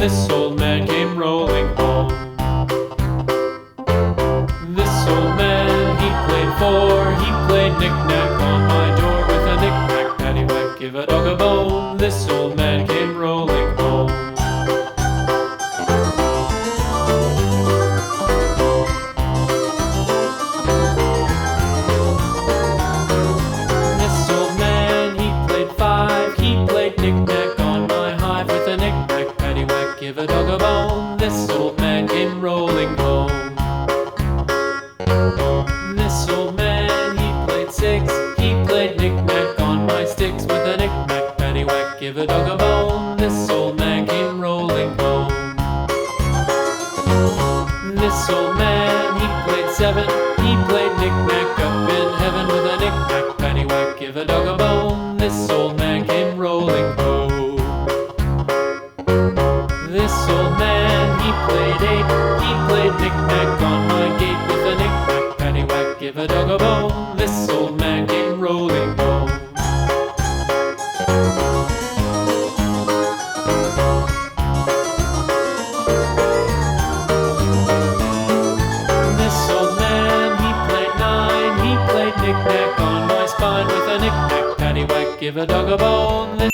This old man came rolling home. This old man, he played four. He played knick-knack on my door with a knick-knack, paddywhack, give a dog a bone. This old man came rolling home. This old man, he played five. He played knick-knack on my hive with a knick-knack, paddywhack, give a dog a bone. This old man came rolling home. This old man, he played six. He played knick-knack on my sticks with a knick-knack, paddywhack, give a dog a bone. This old man came rolling home. This old man, he played seven. He played knick-knack up in heaven with a knick-knack, paddywhack, give a dog a bone. This old man came rolling home. This old man, he played eight. He played knick-knack on my gate with a knick-knack, paddywhack, give a dog a bone. This old man came rolling home. This old man, he played nine. He played knick-knack on my spine with a knick-knack, paddywhack, give a dog a bone.